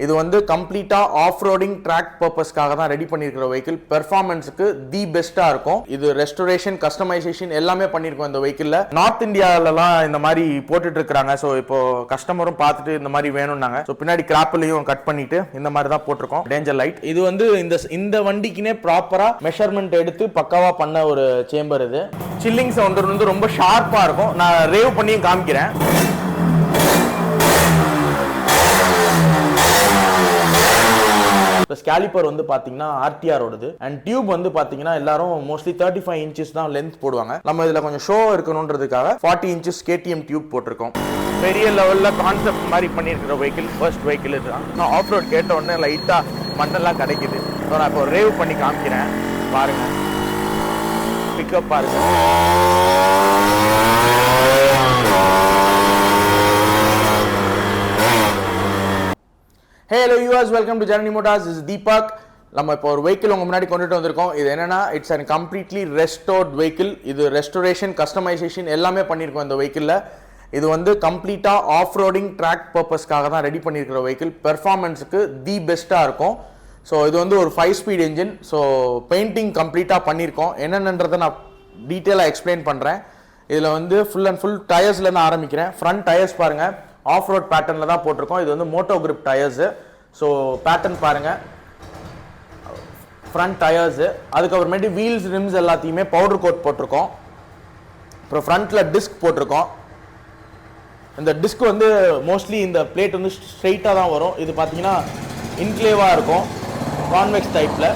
இது வந்து கம்ப்ளீட்டா ஆஃப் ரோடிங் ட்ராக் பர்பஸ்க்காக தான் ரெடி பண்ணியிருக்கிற வெஹிக்கிள். பெர்ஃபார்மன்ஸுக்கு தி பெஸ்ட்டாக இருக்கும். இது ரெஸ்டோரேஷன் கஸ்டமைசேஷன் எல்லாமே பண்ணியிருக்கோம் இந்த வெஹிக்கிளில். நார்த் இந்தியாவிலலாம் இந்த மாதிரி போட்டுட்டு இருக்கிறாங்க. ஸோ இப்போ கஸ்டமரும் பார்த்துட்டு இந்த மாதிரி வேணும்னாங்க. ஸோ பின்னாடி கிராப்லையும் கட் பண்ணிட்டு இந்த மாதிரி தான் போட்டிருக்கோம். டேஞ்சர் லைட் இது வந்து இந்த வண்டிக்குனே ப்ராப்பரா மெஷர்மெண்ட் எடுத்து பக்காவா பண்ண ஒரு சேம்பர். இது சில்லிங் சவுண்டர் வந்து ரொம்ப ஷார்ப்பா இருக்கும். நான் ரேவ் பண்ணியும் காமிக்கிறேன். ஸ்கேலிப்பர் வந்து பாத்தீங்கன்னா ஆர்டிஆர் ஓடுது. அண்ட் டியூப் வந்து பாத்தீங்கன்னா எல்லாரும் மோஸ்ட்லி 35 இன்ச்சஸ் தான் லென்த் போடுவாங்க. நம்ம இதுல கொஞ்சம் ஷோ இருக்கணும்ன்றதுக்காக 40 இன்ச்சஸ் கேடிஎம் டியூப் போட்டிருக்கோம். பெரிய லெவல்ல கான்செப்ட் மாதிரி பண்ணியிருக்கிற வெஹிக்கிள் ஃபர்ஸ்ட் வெஹிக்கிள் இதுதான். நான் ஆஃப் ரோட் கேட்ட உடனே லைட்டா மண்ணெல்லாம் கிடைக்குது. ஸோ நான் இப்போ ரேவ் பண்ணி காமிக்கிறேன் பாருங்க. பிக்கப் பாருங்க. Hello viewers, welcome to Janani Motorz. This is Deepak. நம்ம இப்போ ஒரு வெஹிக்கிள் உங்க முன்னாடி கொண்டுட்டு வந்திருக்கோம். இது என்னன்னா it's a completely restored vehicle. இது ரெஸ்டோரேஷன் கஸ்டமைசேஷன் எல்லாமே பண்ணியிருக்கோம் இந்த வெஹிக்கிளில். இது வந்து கம்ப்ளீட்டா ஆஃப் ரோடிங் ட்ராக் பர்பஸ்க்காக தான் ரெடி பண்ணியிருக்கிற வெஹிக்கிள். பெர்ஃபார்மன்ஸுக்கு தி பெஸ்ட்டாக இருக்கும். ஸோ இது வந்து ஒரு 5 ஸ்பீட் என்ஜின். ஸோ பெயிண்டிங் கம்ப்ளீட்டாக பண்ணியிருக்கோம். என்னென்னன்றதை நான் டீட்டெயிலாக எக்ஸ்பிளைன் பண்ணுறேன். இதில் வந்து ஃபுல் அண்ட் ஃபுல் டயர்ஸ்லேருந்து ஆரம்பிக்கிறேன். ஃப்ரண்ட் டயர்ஸ் பாருங்கள், ஆஃப் ரோட் பேட்டர்னில் தான் போட்டிருக்கோம். இது வந்து moto grip tyres. So pattern பாருங்கள், ஃப்ரண்ட் டயர்ஸு. அதுக்கப்புறமேட்டு வீல்ஸ் ரிம்ஸ் எல்லாத்தையுமே பவுடர் கோட் போட்டிருக்கோம். அப்புறம் ஃப்ரண்ட்டில் டிஸ்க் போட்டிருக்கோம். இந்த டிஸ்க் வந்து மோஸ்ட்லி இந்த பிளேட் வந்து ஸ்ட்ரெயிட்டாக தான் வரும். இது பார்த்தீங்கன்னா இன்க்ளேவாக இருக்கும், கான்வெக்ஸ் டைப்பில்.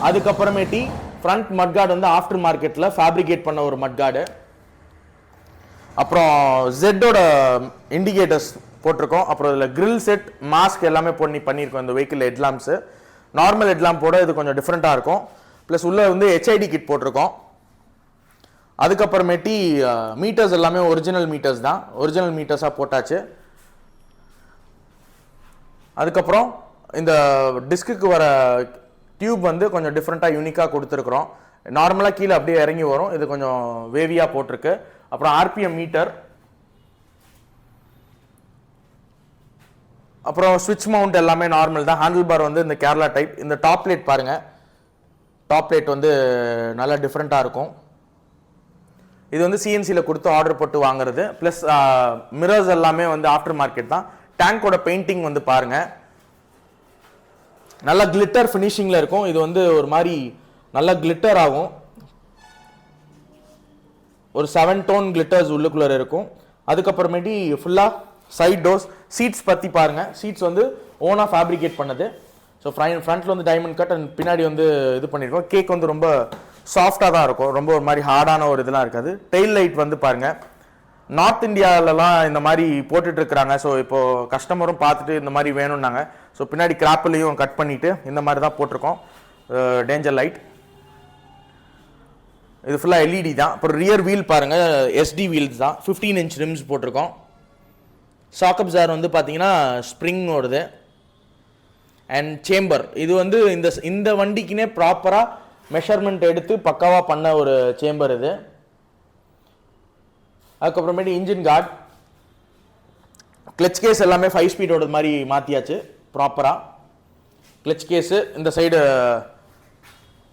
அதுக்கப்புறமேட்டி ஃப்ரண்ட் மட்கார்டு வந்து ஆஃப்டர் மார்க்கெட்டில் ஃபேப்ரிகேட் பண்ண ஒரு மட்கார்டு. அப்புறம் ஜெட்டோட இண்டிகேட்டர்ஸ் போட்டிருக்கோம். அப்புறம் இதில் கிரில் செட், மாஸ்க் எல்லாமே பண்ணியிருக்கோம் இந்த வெஹிக்கிள். ஹெட்லாம்ப்ஸு நார்மல் ஹெட்லாம்போட இது கொஞ்சம் டிஃப்ரெண்ட்டாக இருக்கும். ப்ளஸ் உள்ளே வந்து ஹெச்ஐடி கிட் போட்டிருக்கோம். அதுக்கப்புறமேட்டி மீட்டர்ஸ் எல்லாமே ஒரிஜினல் மீட்டர்ஸ் தான், ஒரிஜினல் மீட்டர்ஸாக போட்டாச்சு. அதுக்கப்புறம் இந்த டிஸ்க்கு வர டியூப் வந்து கொஞ்சம் டிஃப்ரெண்ட்டாக யூனிக்காக கொடுத்துருக்குறோம். நார்மலாக கீழே அப்படியே இறங்கி வரும், இது கொஞ்சம் வேவியாக போட்டிருக்கு. அப்புறம் ஆர்பிஎம் மீட்டர், அப்புறம் ஸ்விட்ச் மவுண்ட் எல்லாமே நார்மல் தான். ஹேண்டில் பார் வந்து இந்த கேரளா டைப். இந்த டாப் லைட் பாருங்கள், டாப் லைட் வந்து நல்லா டிஃப்ரெண்ட்டாக இருக்கும். இது வந்து சிஎன்சியில் கொடுத்து ஆர்டர் போட்டு வாங்குறது. ப்ளஸ் மிரர்ஸ் எல்லாமே வந்து ஆஃப்டர் மார்க்கெட் தான். டேங்கோட பெயிண்டிங் வந்து பாருங்கள், நல்லா கிளிட்டர் ஃபினிஷிங்கில் இருக்கும். இது வந்து ஒரு மாதிரி நல்லா கிளிட்டர் ஆகும். ஒரு 7 டோன் கிளிட்டர்ஸ் உள்ளுக்குள்ளே இருக்கும். அதுக்கப்புறமேட்டி ஃபுல்லாக சைட் டோர்ஸ். சீட்ஸ் பற்றி பாருங்கள், சீட்ஸ் வந்து ஓனாக ஃபேப்ரிகேட் பண்ணது. ஸோ ஃப்ரண்ட்டில் வந்து டைமண்ட் கட் அண்ட் பின்னாடி வந்து இது பண்ணியிருக்கோம். கேக் வந்து ரொம்ப சாஃப்டாக தான் இருக்கும், ரொம்ப ஒரு மாதிரி ஹார்டான ஒரு இதெல்லாம் இருக்காது. டெயில் லைட் வந்து பாருங்கள், நார்த் இந்தியாவிலலாம் இந்த மாதிரி போட்டுட்ருக்குறாங்க. ஸோ இப்போது கஸ்டமரும் பார்த்துட்டு இந்த மாதிரி வேணும்னாங்க. ஸோ பின்னாடி கிராப்லையும் கட் பண்ணிவிட்டு இந்த மாதிரி தான் போட்டிருக்கோம். டேஞ்சர் லைட் இது ஃபுல்லாக எல்இடி தான். அப்புறம் ரியர் வீல் பாருங்கள், எஸ்டி வீல்ஸ் தான். 15 இன்ச் ரிம்ஸ் போட்டிருக்கோம். ஷாக்கப் ஜார் வந்து பார்த்தீங்கன்னா ஸ்ப்ரிங் ஓடுது. அண்ட் சேம்பர் இது வந்து இந்த வண்டிக்குனே ப்ராப்பராக மெஷர்மெண்ட் எடுத்து பக்காவாக பண்ண ஒரு சேம்பர் இது. அதுக்கப்புறமேட்டு இன்ஜின் கார்டு, கிளச் கேஸ் எல்லாமே 5 ஸ்பீடோட மாதிரி மாற்றியாச்சு ப்ராப்பராக. கிளச் கேஸு இந்த சைடு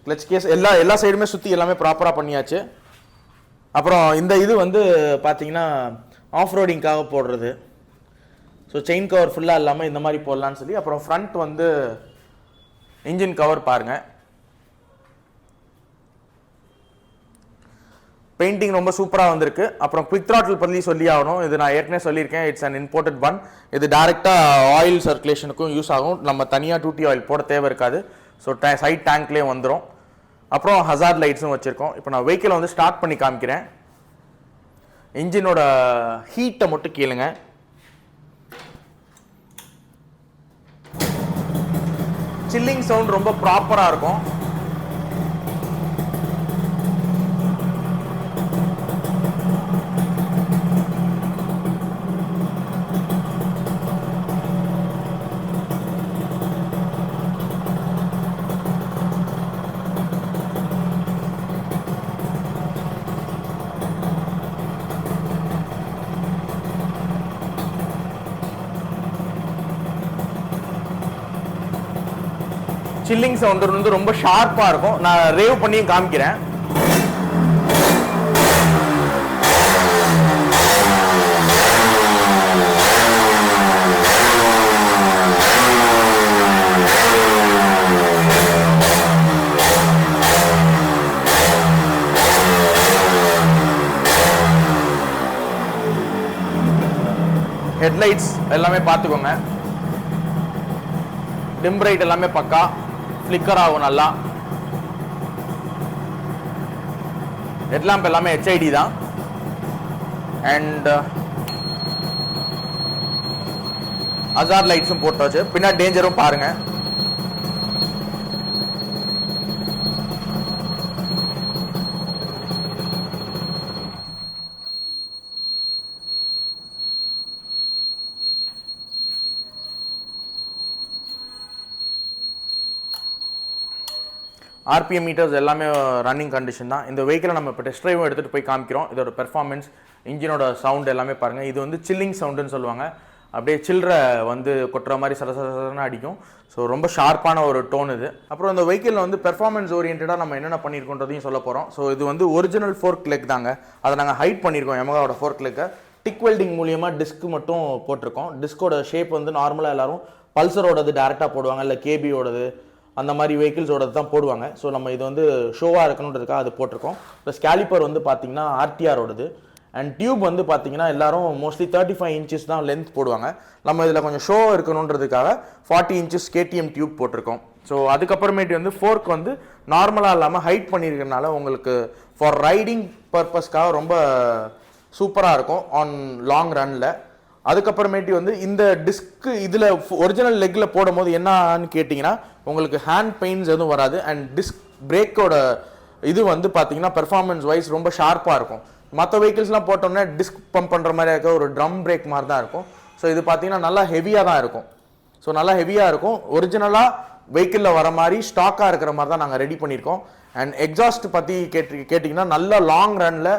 கிளச் கேஸ் எல்லா சைடுமே சுற்றி எல்லாமே ப்ராப்பராக பண்ணியாச்சு. அப்புறம் இந்த இது வந்து பார்த்தீங்கன்னா ஆஃப் ரோடிங்காக போடுறது. ஸோ செயின் கவர் ஃபுல்லாக இல்லாமல் இந்த மாதிரி போடலான்னு சொல்லி. அப்புறம் ஃப்ரண்ட் வந்து இன்ஜின் கவர் பாருங்கள், பெயிண்டிங் ரொம்ப சூப்பராக வந்திருக்கு. அப்புறம் குவிக் த்ராட்டில் பற்றி சொல்லி ஆகணும். இது நான் ஏற்கனவே சொல்லியிருக்கேன், இட்ஸ் அன் இம்போர்ட்டட் ஒன். இது டேரெக்டாக ஆயில் சர்க்குலேஷனுக்கும் யூஸ் ஆகும். நம்ம தனியாக 2T ஆயில் போட தேவை இருக்காது. ஸோ சைட் டேங்க்லேயே வந்துடும். அப்புறம் ஹசார்ட் லைட்ஸும் வச்சுருக்கோம். இப்போ நான் வெஹிக்கிளை வந்து ஸ்டார்ட் பண்ணி காமிக்கிறேன். இன்ஜினோட ஹீட்டை மட்டும் கேளுங்க. சில்லிங் சவுண்ட் ரொம்ப ப்ராப்பராக இருக்கும். சில்லிங் சவுண்ட் வந்து ரொம்ப ஷார்ப்பாக இருக்கும். நான் ரேவ் பண்ணி காமிக்கிறேன். ஹெட்லைட்ஸ் எல்லாமே பார்த்துக்கோங்க. டிம் பிரைட் எல்லாமே பக்கா, ஃப்ளிக்கர் ஆகும் நல்லா. ஹெட்லாம்ப் எல்லாமே HID தான். அண்ட் ஹசார்ட் லைட்ஸும் போட்டாச்சு. பின்னாடி டேஞ்சரும் பாருங்க. RPM மீட்டர்ஸ் எல்லாமே ரன்னிங் கண்டிஷன் தான். இந்த வெஹிக்கிளை நம்ம இப்போ டெஸ்ட் ட்ரைவும் எடுத்துகிட்டு போய் காமிக்கிறோம். இதோட பெர்ஃபார்மன்ஸ், இன்ஜினோட சவுண்ட் எல்லாமே பாருங்கள். இது வந்து சில்லிங் சவுண்டுன்னு சொல்லுவாங்க. அப்படியே சில்லற வந்து கொட்டுற மாதிரி சரசரன்னு அடிக்கும். ஸோ ரொம்ப ஷார்ப்பான ஒரு டோன் இது. அப்புறம் இந்த வெஹிக்கிளில் வந்து பெர்ஃபார்மன்ஸ் ஓரியன்டாக நம்ம என்னென்ன பண்ணியிருக்கோன்றதையும் சொல்ல போகிறோம். ஸோ இது வந்து ஒரிஜினல் ஃபோர்க் லெக் தாங்க. அதை நாங்கள் ஹைட் பண்ணியிருக்கோம். யமகாவோட ஃபோர்க் லெக்கை டிக் வெல்டிங் மூலியமாக டிஸ்க் மட்டும் போட்டிருக்கோம். டிஸ்கோட ஷேப் வந்து நார்மலாக எல்லாரும் பல்சரோடது டேரெக்டாக போடுவாங்க, இல்லை கேபியோடது அந்த மாதிரி வெஹிக்கிள்ஸோட தான் போடுவாங்க. ஸோ நம்ம இது வந்து ஷோவாக இருக்கணுன்றதுக்காக அது போட்டிருக்கோம். ப்ளஸ் கேலிப்பர் வந்து பார்த்தீங்கன்னா RTRோடது. அண்ட் டியூப் வந்து பார்த்தீங்கன்னா எல்லாரும் மோஸ்ட்லி 35 inches தான் லென்த் போடுவாங்க. நம்ம இதில் கொஞ்சம் ஷோ இருக்கணுன்றதுக்காக 40 inches KTM டியூப் போட்டிருக்கோம். ஸோ அதுக்கப்புறமேட்டு வந்து ஃபோர்க் வந்து நார்மலாக இல்லாமல் ஹைட் பண்ணியிருக்கனால உங்களுக்கு ஃபார் ரைடிங் பர்பஸ்க்காக ரொம்ப சூப்பராக இருக்கும் ஆன் லாங் ரன்னில். அதுக்கப்புறமேட்டு வந்து இந்த டிஸ்க்கு இதில் ஒரிஜினல் லெக்கில் போடும் போது என்னன்னு கேட்டிங்கன்னா உங்களுக்கு ஹேண்ட் பெயின்ஸ் எதுவும் வராது. அண்ட் டிஸ்க் பிரேக்கோட இது வந்து பார்த்தீங்கன்னா பெர்ஃபார்மன்ஸ் வைஸ் ரொம்ப ஷார்ப்பாக இருக்கும். மற்ற வெஹிக்கிள்ஸ்லாம் போட்டோம்னா டிஸ்க் பம்ப் பண்ணுற மாதிரி இருக்க ஒரு ட்ரம் பிரேக் மாதிரி தான் இருக்கும். ஸோ இது பார்த்தீங்கன்னா நல்லா ஹெவியாக தான் இருக்கும். ஸோ நல்லா ஹெவியாக இருக்கும். ஒரிஜினலாக வெஹிக்கிளில் வர மாதிரி ஸ்டாக்காக இருக்கிற மாதிரி தான் நாங்கள் ரெடி பண்ணியிருக்கோம். அண்ட் எக்ஸாஸ்ட் பற்றி கேட்டிங்கன்னா நல்ல லாங் ரனில்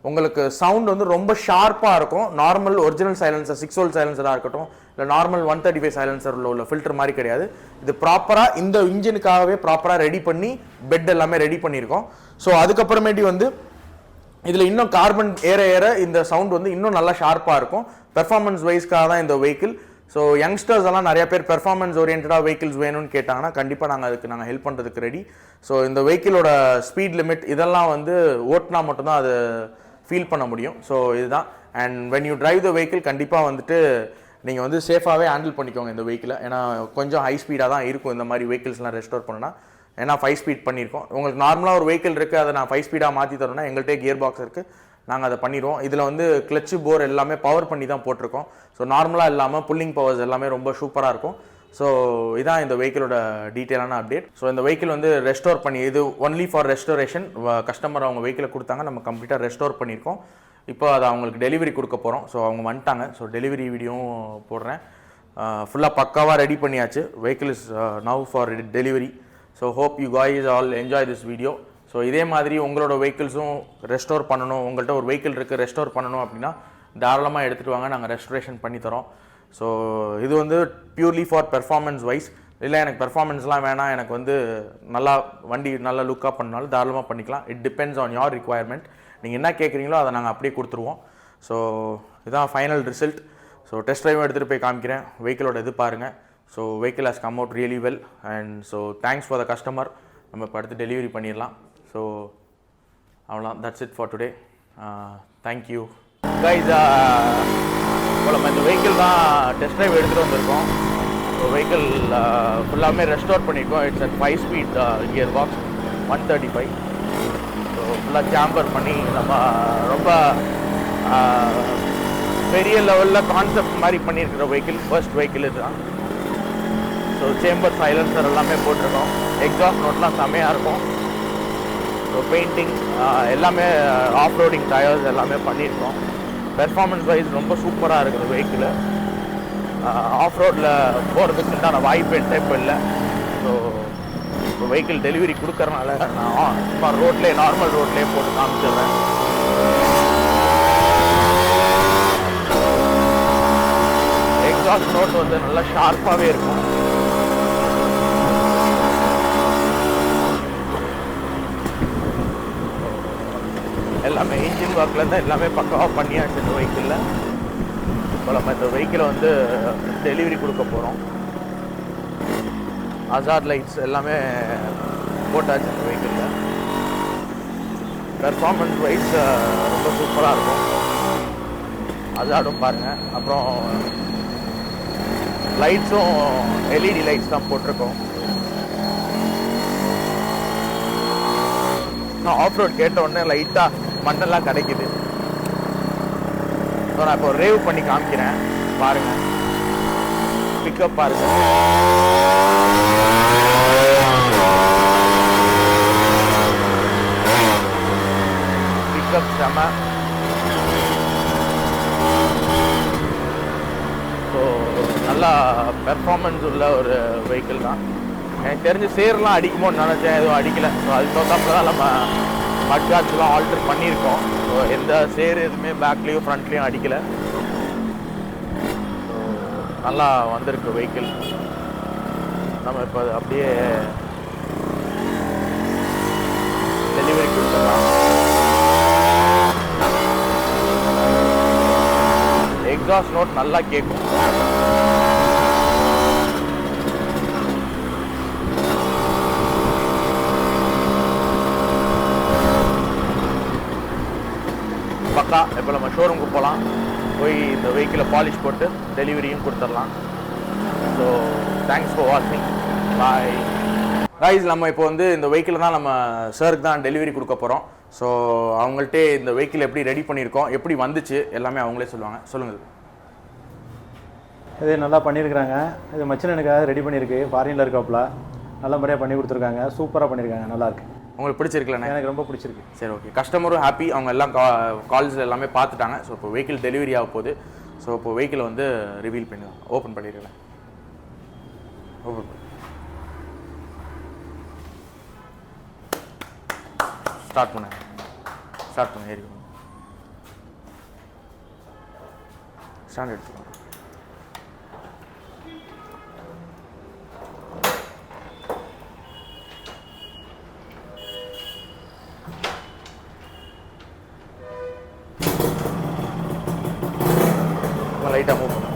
உங்களுக்கு சவுண்ட் வந்து ரொம்ப ஷார்ப்பாக இருக்கும். நார்மல் ஒரிஜினல் சைலன்சர் 6 volt சைலன்சராக இருக்கட்டும், இல்லை நார்மல் 135 சைலன்சரில் உள்ள ஃபில்டர் மாதிரி கிடையாது. இது ப்ராப்பராக இந்த இன்ஜினுக்காகவே ப்ராப்பராக ரெடி பண்ணி பெட் எல்லாமே ரெடி பண்ணியிருக்கோம். ஸோ அதுக்கப்புறமேட்டி வந்து இதில் இன்னும் கார்பன் ஏற இந்த சவுண்ட் வந்து இன்னும் நல்லா ஷார்ப்பாக இருக்கும். பெர்ஃபார்மன்ஸ் வைஸ்க்காக தான் இந்த வெஹிக்கிள். ஸோ யங்ஸ்டர்ஸ் எல்லாம் நிறைய பேர் பெர்ஃபார்மன்ஸ் ஓரியன்டாக வெஹிக்கிள்ஸ் வேணும்னு கேட்டாங்கன்னா கண்டிப்பாக நாங்கள் ஹெல்ப் பண்ணுறதுக்கு ரெடி. ஸோ இந்த வெஹிக்கிளோட ஸ்பீட் லிமிட் இதெல்லாம் வந்து ஓட்டினா மட்டும்தான் அது ஃபீல் பண்ண முடியும். ஸோ இதுதான். And when you drive the vehicle கண்டிப்பாக வந்துட்டு நீங்கள் வந்து சேஃபாகவே ஹேண்டில் பண்ணிக்கோங்க இந்த வெஹிக்கிளை. ஏன்னா கொஞ்சம் ஹை ஸ்பீடாக தான் இருக்கும் இந்த மாதிரி வெஹிக்கிள்ஸ்லாம் ரெஸ்டோர் பண்ணணும்னா. ஏன்னா 5 ஸ்பீட் பண்ணியிருக்கோம். உங்களுக்கு நார்மலாக ஒரு வெஹிக்கிள் இருக்குது, அதை நான் 5 ஸ்பீடாக மாற்றி தரோன்னா எங்கள்கிட்ட கியர் பாக்ஸ் இருக்குது, நாங்கள் அதை பண்ணிடுவோம். இதில் வந்து கிளச்சு போர் எல்லாமே பவர் பண்ணி தான் போட்டிருக்கோம். ஸோ நார்மலாக இல்லாமல் புல்லிங் பவர்ஸ் எல்லாமே ரொம்ப சூப்பராக இருக்கும். ஸோ இதான் இந்த வெஹிக்கிளோட டீட்டெயிலான அப்டேட். ஸோ இந்த வெஹிக்கிள் வந்து ரெஸ்டோர் பண்ணி இது ஒன்லி ஃபார் ரெஸ்டோரேஷன். கஸ்டமர் அவங்க வெஹிக்கிளை கொடுத்தாங்க, நம்ம கம்ப்ளீட்டாக ரெஸ்டோர் பண்ணியிருக்கோம். இப்போ அதை அவங்களுக்கு டெலிவரி கொடுக்க போகிறோம். ஸோ அவங்க வந்துட்டாங்க. ஸோ டெலிவரி வீடியோவும் போடுறேன். ஃபுல்லாக பக்காவாக ரெடி பண்ணியாச்சு. Vehicle is now for delivery. So hope you guys all enjoy this video. So இதே மாதிரி உங்களோட வெஹிக்கிள்ஸும் ரெஸ்டோர் பண்ணணும், உங்கள்கிட்ட ஒரு வெஹிக்கிள் இருக்குது ரெஸ்டோர் பண்ணணும் அப்படின்னா தாராளமாக எடுத்துகிட்டு வாங்க, நாங்கள் ரெஸ்டோரேஷன் பண்ணி தரோம். ஸோ இது வந்து பியூர்லி ஃபார் பெர்ஃபார்மன்ஸ் வைஸ். இல்லை எனக்கு பெர்ஃபார்மன்ஸ்லாம் வேணாம், எனக்கு வந்து நல்லா வண்டி நல்லா லுக்காக பண்ணாலும் தாராளமாக பண்ணிக்கலாம். It depends on your requirement. நீங்கள் என்ன கேட்குறீங்களோ அதை நாங்கள் அப்படியே கொடுத்துருவோம். ஸோ இதுதான் final result. So test drive எடுத்துகிட்டு போய் காமிக்கிறேன். வெஹிக்கிளோட இது பாருங்கள். So vehicle has come out really well. And so thanks for the customer. நம்ம இப்போ அடுத்து டெலிவரி பண்ணிடலாம். ஸோ அவ்வளோ, that's it for today. Thank you guys. இப்போ நம்ம இந்த வெஹிக்கிள் தான் டெஸ்ட் ட்ரைவ் எடுத்துகிட்டு வந்திருக்கோம். ஸோ வெஹிக்கிள் ஃபுல்லாமே ரெஸ்டோர் பண்ணியிருக்கோம். It's at 5 speed gear box 135. So ஃபுல்லாக சேம்பர் பண்ணி நம்ம ரொம்ப பெரிய லெவலில் கான்செப்ட் மாதிரி பண்ணியிருக்கிற வெஹிக்கிள் ஃபர்ஸ்ட் வெஹிக்கிள் இதுதான். ஸோ சேம்பர் சைலன்சர் எல்லாமே போட்டிருக்கோம். எக்ஸாஸ்ட் நோட்லாம் செம்மையாக இருக்கும். ஸோ பெயிண்டிங் எல்லாமே ஆஃப் ரோடிங் டயர்ஸ் எல்லாமே பண்ணியிருக்கோம். பெர்ஃபார்மன்ஸ் வைஸ் ரொம்ப சூப்பராக இருக்குது வெஹிக்கிள். ஆஃப் ரோடில் போகிறதுக்கு உண்டான வாய்ப்பு என்கிட்ட இப்போ இல்லை. ஸோ இப்போ வெஹிக்கிள் டெலிவரி கொடுக்கறனால நான் சும்மா ரோட்லேயே நார்மல் ரோட்லேயே போட்டு காமிச்சிடுறேன். எக்ஸாஸ்ட் நோட் வந்து நல்லா ஷார்ப்பாகவே இருக்கும். கிரவுண்ட் ஒர்க்லேருந்து எல்லாமே பக்காவாக பண்ணியாச்சு இந்த வெஹிக்கிளில். இப்போ நம்ம இந்த வெஹிக்கிளை வந்து டெலிவரி கொடுக்க போகிறோம். ஹசார்ட் லைட்ஸ் எல்லாமே போட்டாச்சு இந்த வெஹிக்கிளில். பெர்ஃபார்மன்ஸ் வைஸ் ரொம்ப சூப்பராக இருக்கும். ஹசார்டும் பாருங்கள். அப்புறம் லைட்ஸும் எல்இடி லைட்ஸ் தான் போட்டிருக்கோம். ஆஃப் ரோட் கேட்ட உடனே லைட்டாக மண்ணெல்லாம் கிடைக்குது. ஸோ நான் இப்போ ரேவ் பண்ணி காமிக்கிறேன் பாருங்கள். பிக்கப் பாருங்கள். பிக்கப் செம. ஸோ நல்லா பெர்ஃபார்மன்ஸ் உள்ள ஒரு வெஹிக்கிள் தான். எனக்கு தெரிஞ்சு சேர்லாம் அடிக்குமோன்னு நினச்சேன், எதுவும் அடிக்கலை. ஸோ அதுக்கு தகுந்தாப்புல தான் நம்ம மட்காட்ஸ்லாம் ஆல்டர் பண்ணியிருக்கோம். ஸோ எந்த சேர் எதுவுமே பேக்லேயும் ஃப்ரண்ட்லேயும் அடிக்கலை. ஸோ நல்லா வந்திருக்கு வெஹிக்கிள். நம்ம இப்போ அது அப்படியே டெலிவரி கொடுத்துடலாம். எக்ஸாஸ்ட் நோட் நல்லா கேட்கும். பக்கா. இப்போ நம்ம ஷோரூமுக்கு போகலாம், போய் இந்த வெஹிக்கிளை பாலிஷ் போட்டு டெலிவரியும் கொடுத்துடலாம். ஸோ தேங்க்ஸ் ஃபார் வாட்சிங். Bye guys. நம்ம இப்போ வந்து இந்த வெஹிக்கிளை தான் நம்ம சாருக்கு தான் டெலிவரி கொடுக்க போகிறோம். ஸோ அவங்கள்ட்டே இந்த வெஹிக்கிள் எப்படி ரெடி பண்ணியிருக்கோம், எப்படி வந்துச்சு எல்லாமே அவங்களே சொல்லுவாங்க. சொல்லுங்கள். இது நல்லா பண்ணியிருக்கிறாங்க. இது மச்சின் எனக்காக ரெடி பண்ணியிருக்கு. ஃபாரினில் இருக்காப்புல நல்ல முறையாக பண்ணி கொடுத்துருக்காங்க. சூப்பராக பண்ணியிருக்காங்க. நல்லாயிருக்கு. உங்களுக்கு பிடிச்சிருக்கல? எனக்கு ரொம்ப பிடிச்சிருக்கு. சரி, ஓகே. கஸ்டமரும் ஹாப்பி. அவங்க எல்லாம் கால்ஸ் எல்லாமே பார்த்துட்டாங்க. ஸோ இப்போ வெஹிக்கிள் டெலிவரி ஆக போகுது. ஸோ இப்போ வெஹிக்கிளை வந்து ரிவீல் பண்ணி ஓப்பன் பண்ணிடுறேன். ஓப்பன் பண்ணி ஸ்டார்ட் பண்ண ஏறி ஸ்டாண்ட் எடுத்துக்கலாம். லைட்டாக மூவ் பண்ணுங்க.